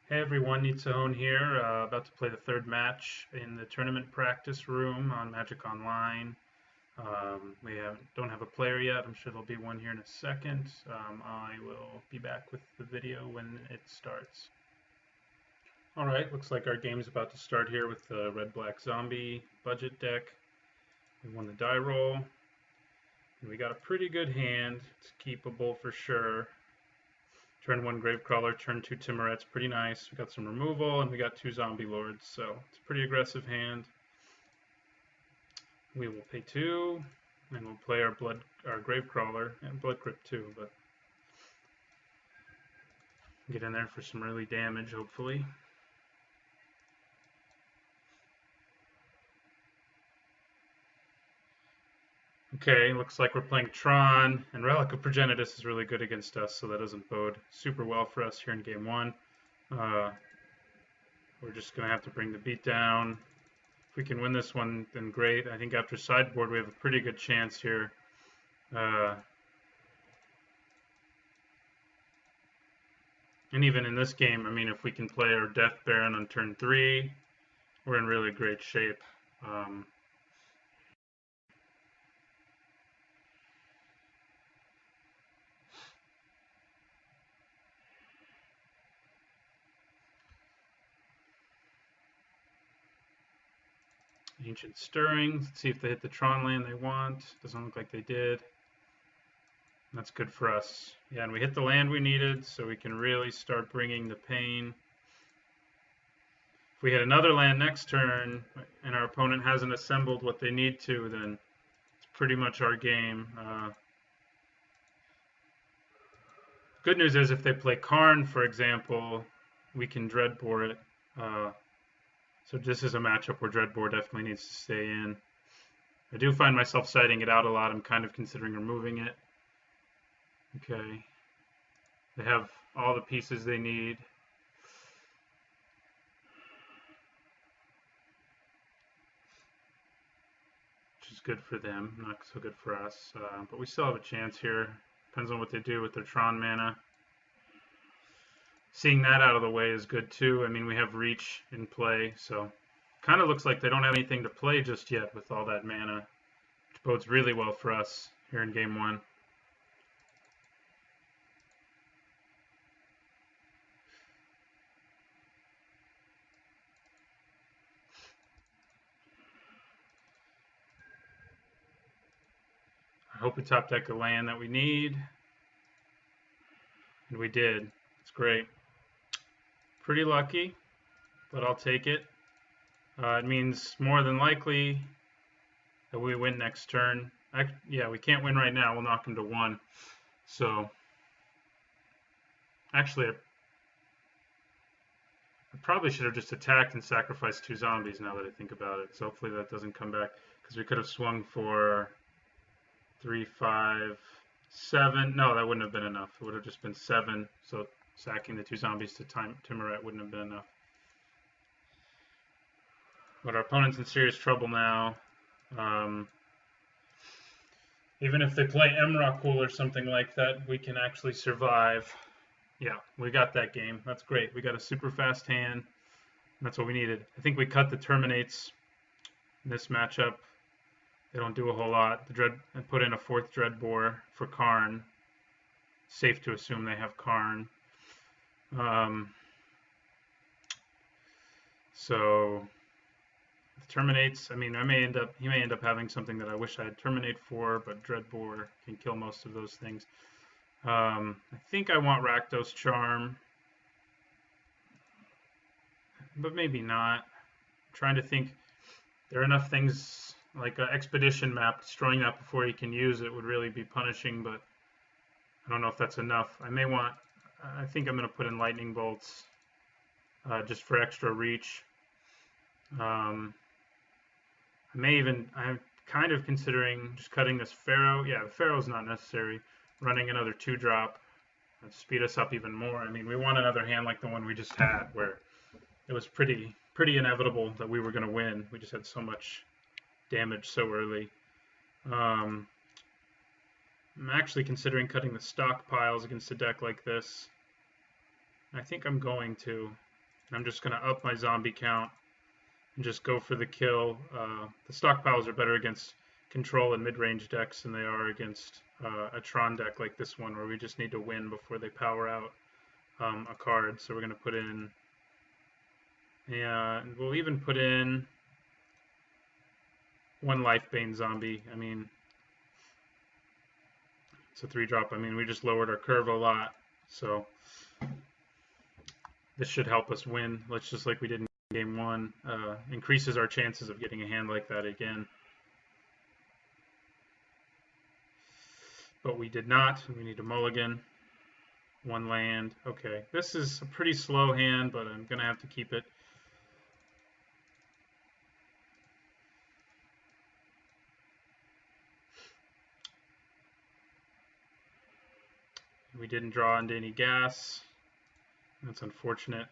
Hey everyone, Nitsuhone here, about to play the third match in the tournament practice room on Magic Online. Don't have a player yet. I'm sure there'll be one here in a second. I will be back with the video when it starts. All right, looks like our game's about to start here with the red-black zombie budget deck. We won the die roll, and we got a pretty good hand. It's keepable for sure. Turn 1 Gravecrawler, turn 2 Timorets, pretty nice. We got some removal, and we got 2 Zombie Lords, so it's a pretty aggressive hand. We will pay 2, and we'll play our Gravecrawler, and Blood Crypt too, but get in there for some early damage, hopefully. Okay, looks like we're playing Tron, and Relic of Progenitus is really good against us, so that doesn't bode super well for us here in game 1. We're just going to have to bring the beat down. If we can win this one, then great. I think after sideboard, we have a pretty good chance here. And even in this game, I mean, if we can play our Death Baron on turn 3, we're in really great shape. Ancient Stirrings. Let's see if they hit the Tron land they want. Doesn't look like they did. That's good for us. Yeah, and we hit the land we needed, so we can really start bringing the pain. If we hit another land next turn, and our opponent hasn't assembled what they need to, then it's pretty much our game. Good news is if they play Karn, for example, we can Dreadbore it. So this is a matchup where Dreadbore definitely needs to stay in. I do find myself citing it out a lot. I'm kind of considering removing it. Okay. They have all the pieces they need. Which is good for them, not so good for us. But we still have a chance here. Depends on what they do with their Tron mana. Seeing that out of the way is good too. I mean, we have Reach in play, so kind of looks like they don't have anything to play just yet with all that mana, which bodes really well for us here in game 1. I hope we top deck a land that we need, and we did. It's great. Pretty lucky, but I'll take it. It means more than likely that we win next turn. Yeah, we can't win right now. We'll knock him to 1. So, actually, I probably should have just attacked and sacrificed 2 zombies now that I think about it. So hopefully that doesn't come back, because we could have swung for 3, 5, 7. No, that wouldn't have been enough. It would have just been 7. So sacking the 2 zombies to Timoret wouldn't have been enough. But our opponent's in serious trouble now. Even if they play Emrakul or something like that, we can actually survive. Yeah, we got that game. That's great. We got a super fast hand. That's what we needed. I think we cut the Terminates in this matchup. They don't do a whole lot. I put in a 4th Dreadbore for Karn. Safe to assume they have Karn. So the Terminates, I mean, he may end up having something that I wish I had Terminate for, but Dreadbore can kill most of those things. I think I want Rakdos Charm, but maybe not. I'm trying to think. There are enough things like an Expedition map. Destroying that before he can use it would really be punishing, but I don't know if that's enough. I think I'm going to put in Lightning Bolts just for extra reach. I'm kind of considering just cutting this Pharaoh. Yeah, the Pharaoh's not necessary. Running another 2-drop and speed us up even more. I mean, we want another hand like the one we just had, where it was pretty inevitable that we were going to win. We just had so much damage so early. I'm actually considering cutting the stockpiles against a deck like this. I think I'm going to. I'm just going to up my zombie count and just go for the kill. The stockpiles are better against control and mid-range decks than they are against a Tron deck like this one, where we just need to win before they power out a card. So we're going to put in, and we'll even put in one Lifebane zombie. I mean, it's a 3-drop. I mean, we just lowered our curve a lot, so this should help us win. Let's just like we did in game 1, increases our chances of getting a hand like that again. But we did not. We need a mulligan. 1 land. Okay, this is a pretty slow hand, but I'm going to have to keep it. We didn't draw into any gas. That's unfortunate.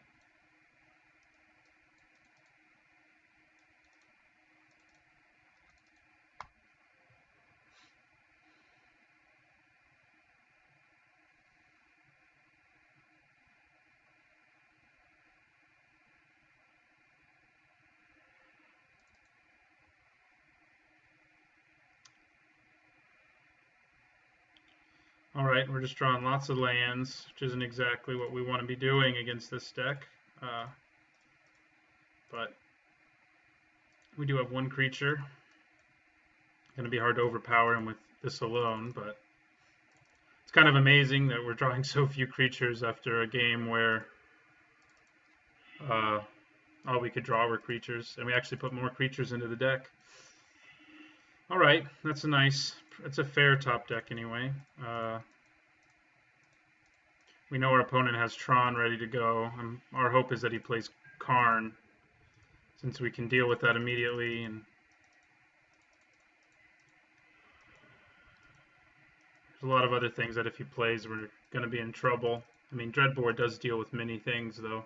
All right, we're just drawing lots of lands, which isn't exactly what we want to be doing against this deck. But we do have 1 creature. Going to be hard to overpower him with this alone, but it's kind of amazing that we're drawing so few creatures after a game where all we could draw were creatures, and we actually put more creatures into the deck. All right, that's a fair top deck anyway. We know our opponent has Tron ready to go. Our hope is that he plays Karn, since we can deal with that immediately. And there's a lot of other things that if he plays, we're going to be in trouble. I mean, Dreadbore does deal with many things, though.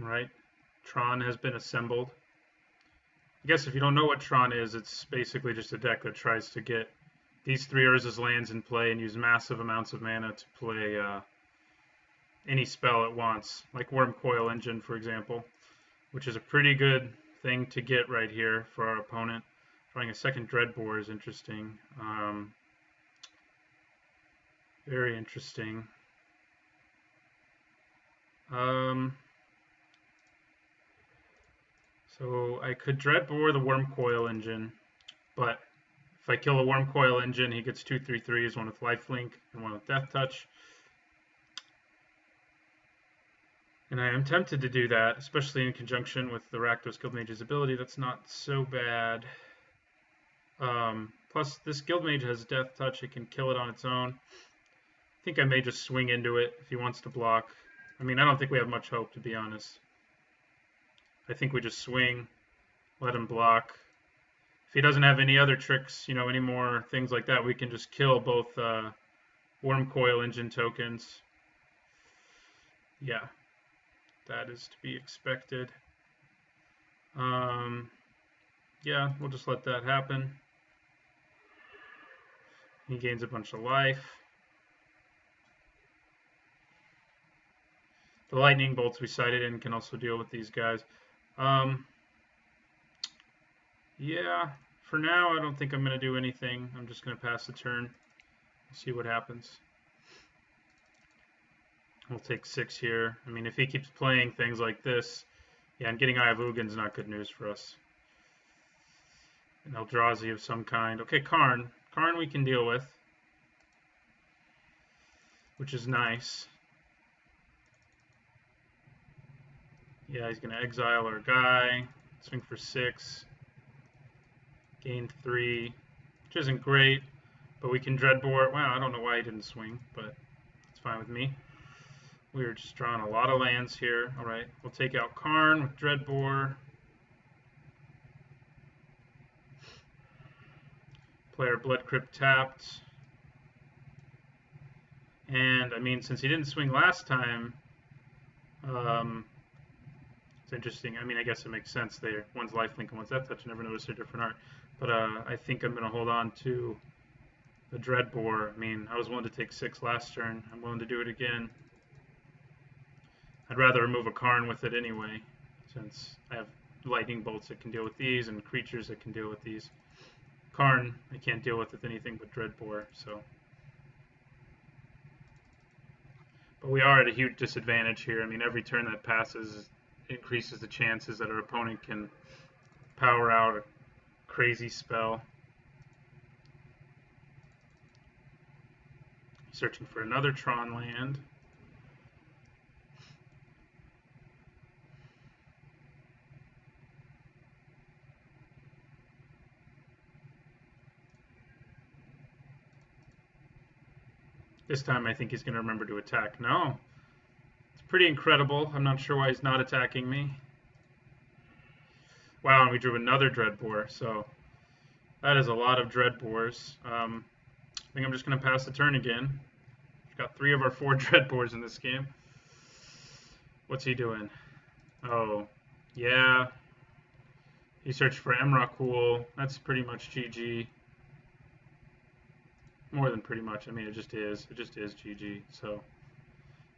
All right, Tron has been assembled. I guess if you don't know what Tron is, it's basically just a deck that tries to get these 3 Urza's lands in play and use massive amounts of mana to play any spell it wants, like Wormcoil Engine, for example, which is a pretty good thing to get right here for our opponent. Drawing a second Dreadbore is interesting. Very interesting. So I could Dreadbore the Wormcoil Engine, but if I kill a Wormcoil Engine, he gets 2/3/3s, one with Lifelink and one with Death Touch. And I am tempted to do that, especially in conjunction with the Rakdos Guildmage's ability. That's not so bad. Plus, this Guildmage has Death Touch. It can kill it on its own. I think I may just swing into it if he wants to block. I mean, I don't think we have much hope, to be honest. I think we just swing, let him block. If he doesn't have any other tricks, any more things like that, we can just kill both Wormcoil Engine tokens. Yeah, that is to be expected. Yeah, we'll just let that happen. He gains a bunch of life. The lightning bolts we sighted in can also deal with these guys. Yeah, for now I don't think I'm going to do anything. I'm just going to pass the turn. See what happens. We'll take 6 here. I mean, if he keeps playing things like this, yeah, and getting Eye of Ugin's not good news for us. An Eldrazi of some kind. Okay, Karn. Karn we can deal with, which is nice. Yeah, he's going to exile our guy, swing for 6, gain 3, which isn't great, but we can Dreadbore. Wow, I don't know why he didn't swing, but it's fine with me. We are just drawing a lot of lands here. All right, we'll take out Karn with Dreadbore. Player Blood Crypt tapped. And, I mean, since he didn't swing last time, it's interesting. I mean, I guess it makes sense there. One's Lifelink and one's Death Touch. I never noticed they're different art. But I think I'm going to hold on to the Dreadbore. I mean, I was willing to take 6 last turn. I'm willing to do it again. I'd rather remove a Karn with it anyway, since I have lightning bolts that can deal with these and creatures that can deal with these. Karn, I can't deal with anything but Dreadbore, so. But we are at a huge disadvantage here. I mean, every turn that passes increases the chances that our opponent can power out a crazy spell. Searching for another Tron land. This time I think he's going to remember to attack. No. It's pretty incredible. I'm not sure why he's not attacking me. Wow, and we drew another Dreadbore, so that is a lot of Dreadbores. I think I'm just going to pass the turn again. We've got 3 of our 4 Dreadbores in this game. What's he doing? Oh, yeah. He searched for Emrakul. That's pretty much GG. More than pretty much. I mean, it just is. It just is GG. So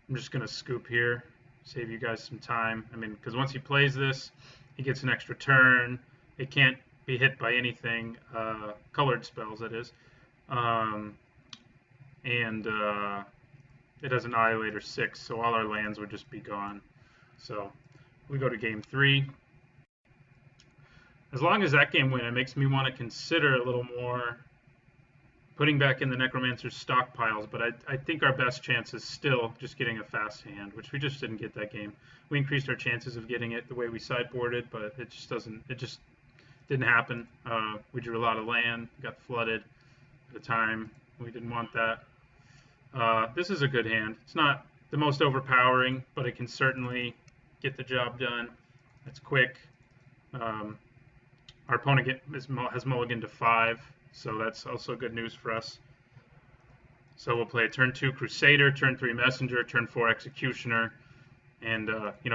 I'm just going to scoop here, save you guys some time. I mean, because once he plays this, he gets an extra turn. It can't be hit by anything, colored spells, that is. It has Annihilator 6, so all our lands would just be gone. So we go to game 3. As long as that game win, it makes me want to consider a little more putting back in the Necromancer's stockpiles, but I think our best chance is still just getting a fast hand, which we just didn't get that game. We increased our chances of getting it the way we sideboarded, but it just didn't happen. We drew a lot of land, got flooded at the time. We didn't want that. This is a good hand. It's not the most overpowering, but it can certainly get the job done. It's quick. Our opponent has mulliganed to 5. So that's also good news for us. So we'll play a turn 2 Crusader, turn 3 Messenger, turn 4 Executioner. And,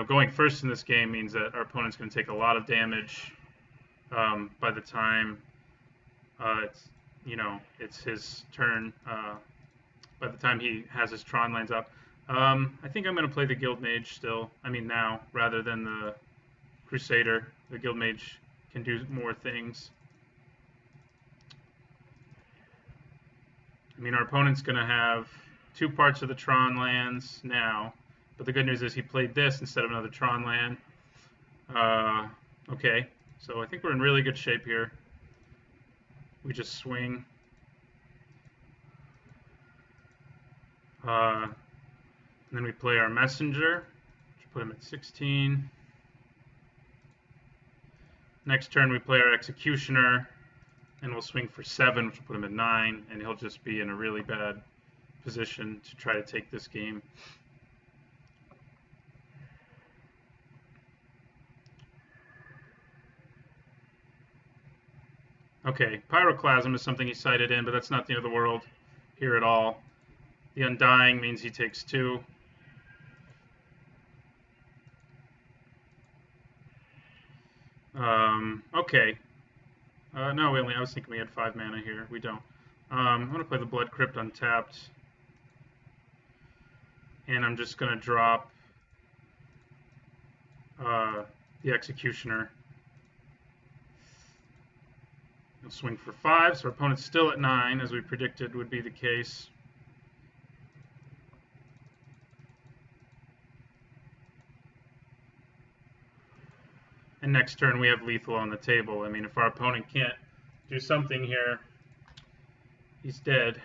going first in this game means that our opponent's going to take a lot of damage by the time it's his turn. By the time he has his Tron lands up. I think I'm going to play the Guild Mage still. I mean, now, rather than the Crusader. The Guild Mage can do more things. I mean, our opponent's going to have 2 parts of the Tron lands now, but the good news is he played this instead of another Tron land. Okay, so I think we're in really good shape here. We just swing. And then we play our Messenger, which put him at 16. Next turn we play our Executioner, and we'll swing for 7, which will put him at 9, and he'll just be in a really bad position to try to take this game. Okay, Pyroclasm is something he cited in, but that's not the end of the world here at all. The Undying means he takes 2. Okay. No, I was thinking we had 5 mana here. We don't. I'm going to play the Blood Crypt untapped. And I'm just going to drop the Executioner. He'll swing for 5, so our opponent's still at 9, as we predicted would be the case. And next turn we have lethal on the table. I mean, if our opponent can't do something here, he's dead.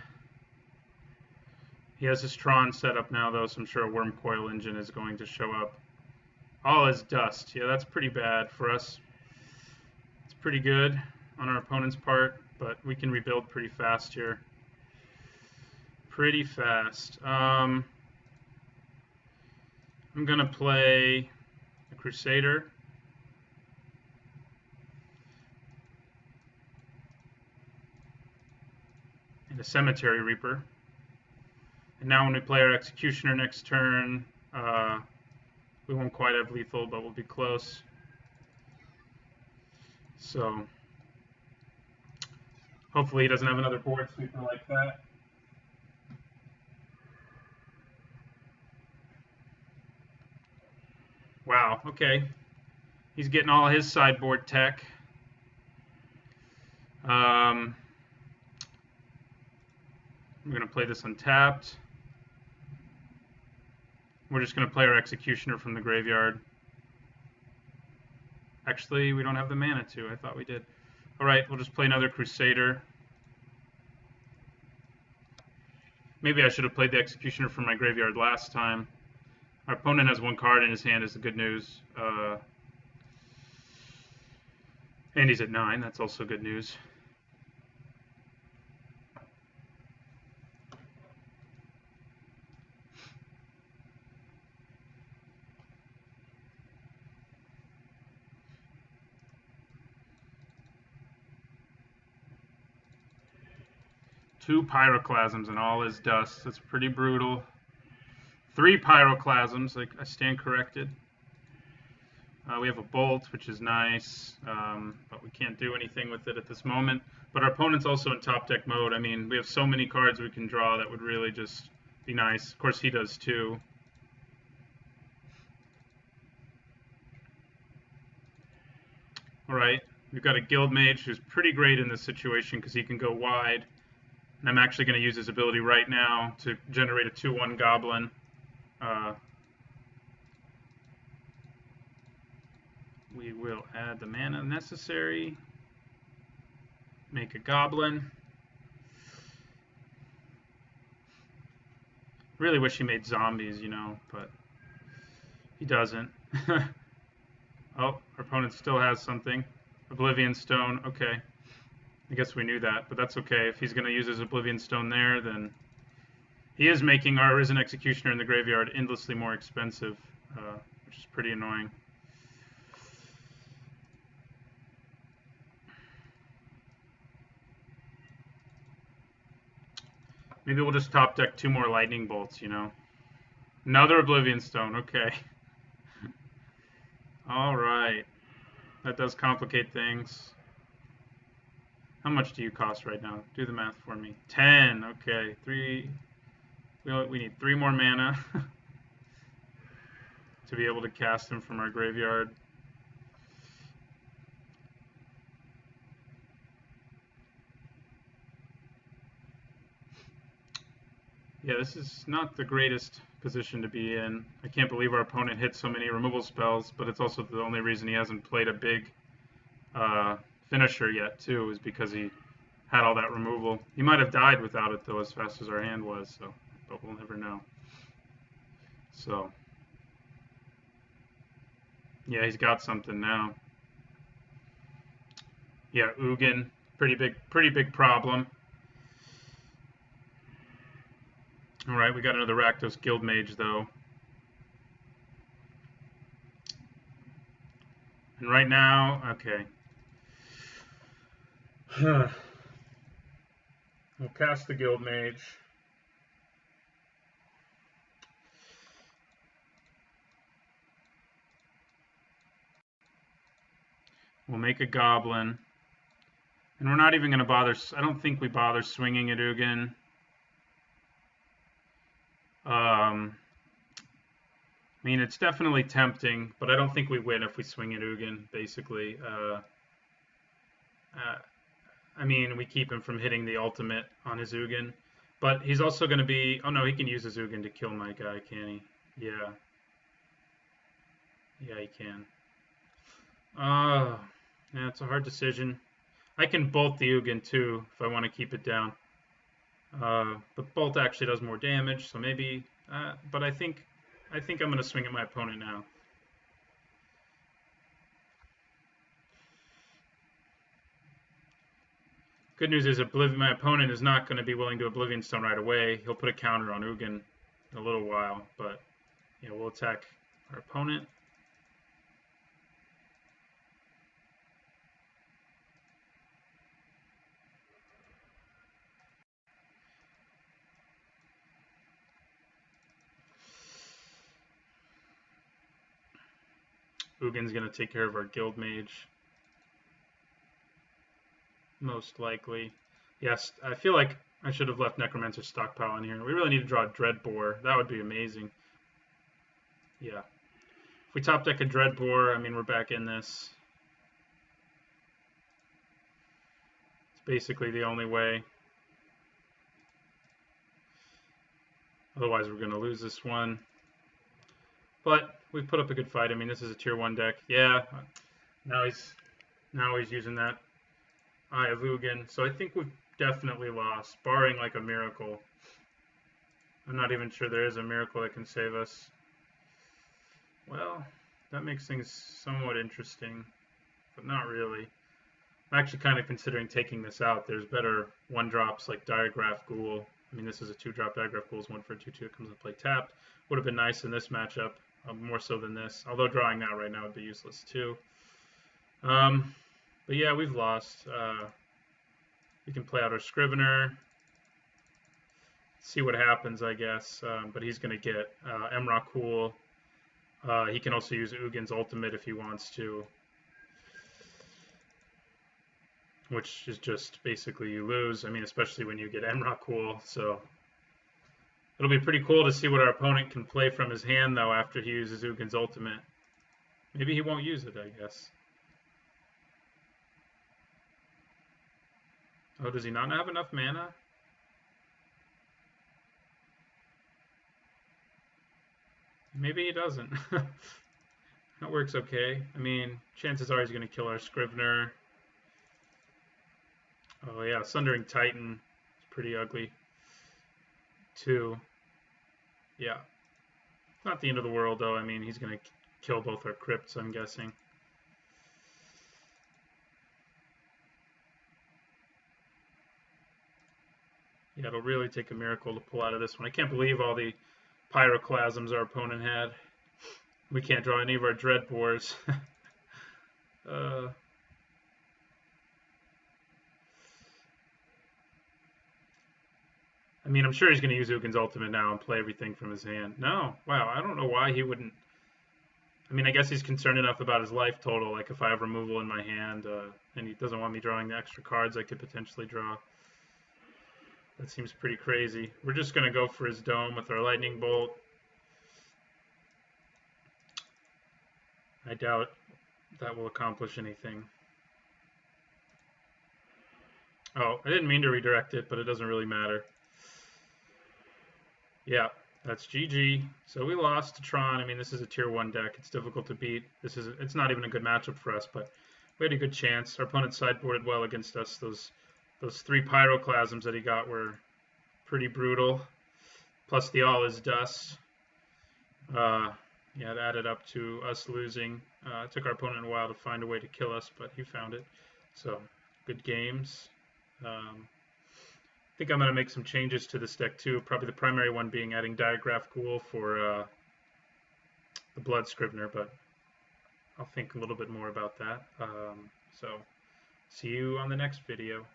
He has his Tron set up now, though, so I'm sure a Worm Coil Engine is going to show up. All is dust. Yeah, that's pretty bad for us. It's pretty good on our opponent's part, but we can rebuild pretty fast here. Pretty fast. I'm going to play a Crusader. And a Cemetery Reaper. And now when we play our Executioner next turn, we won't quite have lethal, but we'll be close. So Hopefully he doesn't have another board sweeper like that. Wow, okay. He's getting all his sideboard tech. We're going to play this untapped. We're just going to play our Executioner from the graveyard. Actually, we don't have the mana to. I thought we did. All right, we'll just play another Crusader. Maybe I should have played the Executioner from my graveyard last time. Our opponent has one card in his hand is the good news. And he's at 9. That's also good news. Two Pyroclasms and all his dust. That's pretty brutal. 3 Pyroclasms. I stand corrected. We have a Bolt, which is nice, but we can't do anything with it at this moment. But our opponent's also in top deck mode. I mean, we have so many cards we can draw that would really just be nice. Of course, he does too. All right, we've got a Guild Mage who's pretty great in this situation because he can go wide. And I'm actually going to use his ability right now to generate a 2/1 Goblin. We will add the mana necessary. Make a Goblin. Really wish he made zombies, you know, but he doesn't. Oh, our opponent still has something. Oblivion Stone. Okay. I guess we knew that, but that's okay. If he's going to use his Oblivion Stone there, then he is making our Arisen Executioner in the graveyard endlessly more expensive, which is pretty annoying. Maybe we'll just top deck 2 more Lightning Bolts, you know. Another Oblivion Stone, okay. All right. That does complicate things. How much do you cost right now? Do the math for me. 10, okay. 3. We need 3 more mana to be able to cast him from our graveyard. Yeah, this is not the greatest position to be in. I can't believe our opponent hit so many removal spells, but it's also the only reason he hasn't played a big finisher yet, too, is because he had all that removal. He might have died without it, though, as fast as our hand was, so, but we'll never know. So, yeah, he's got something now. Yeah, Ugin, pretty big problem. All right, we got another Rakdos Guild Mage, though. And right now, okay. We'll cast the Guild Mage. We'll make a Goblin. And we're not even going to bother, I don't think we bother swinging at Ugin. I mean, it's definitely tempting, but I don't think we win if we swing at Ugin, basically. I mean, we keep him from hitting the ultimate on his Ugin. But he's also going to be... Oh, no, he can use his Ugin to kill my guy, can he? Yeah. Yeah, he can. Yeah, it's a hard decision. I can bolt the Ugin, too, if I want to keep it down. But bolt actually does more damage, so maybe... but I think I'm going to swing at my opponent now. Good news is my opponent is not going to be willing to Oblivion Stone right away. He'll put a counter on Ugin in a little while, but yeah, we'll attack our opponent. Ugin's going to take care of our Guild Mage. Most likely. Yes, I feel like I should have left Necromancer stockpile in here. We really need to draw a Dreadbore. That would be amazing. Yeah. If we top deck a Dreadbore, I mean, we're back in this. It's basically the only way. Otherwise, we're going to lose this one. But we put up a good fight. I mean, this is a tier 1 deck. Yeah. Now he's using that Eye of Ugin. So I think we've definitely lost, barring like a miracle. I'm not even sure there is a miracle that can save us. Well, that makes things somewhat interesting, but not really. I'm actually kind of considering taking this out. There's better 1-drops like Diagraph Ghoul. I mean, this is a 2-drop. Diagraph Ghoul is 1 for a 2/2. It comes into play tapped. Would have been nice in this matchup, more so than this. Although drawing that right now would be useless too. But yeah, we've lost. We can play out our Scrivener. See what happens, I guess. But he's going to get Emrakul. He can also use Ugin's ultimate if he wants to, which is just basically you lose. I mean, especially when you get Emrakul. So it'll be pretty cool to see what our opponent can play from his hand, though, after he uses Ugin's ultimate. Maybe he won't use it, I guess. Oh, does he not have enough mana? Maybe he doesn't. That works okay. I mean, chances are he's going to kill our Scrivener. Oh yeah, Sundering Titan. It's pretty ugly. 2. Yeah. Not the end of the world, though. I mean, he's going to kill both our crypts, I'm guessing. Yeah, it'll really take a miracle to pull out of this one. I can't believe all the Pyroclasms our opponent had. We can't draw any of our Dreadbores. I mean, I'm sure he's going to use Ugin's ultimate now and play everything from his hand. No. Wow, I don't know why he wouldn't. I mean, I guess he's concerned enough about his life total, like if I have removal in my hand, and he doesn't want me drawing the extra cards I could potentially draw. That seems pretty crazy. We're just going to go for his dome with our lightning bolt. I doubt that will accomplish anything. Oh, I didn't mean to redirect it, but it doesn't really matter. Yeah, that's GG. So we lost to Tron. I mean, this is a tier 1 deck. It's difficult to beat. It's not even a good matchup for us, but we had a good chance. Our opponent sideboarded well against us. Those 3 Pyroclasms that he got were pretty brutal. Plus the All Is Dust. Yeah, it added up to us losing. It took our opponent a while to find a way to kill us, but he found it. So, good games. I think I'm going to make some changes to this deck too. Probably the primary one being adding Diagraph Ghoul for the Blood Scrivener, but I'll think a little bit more about that. So, see you on the next video.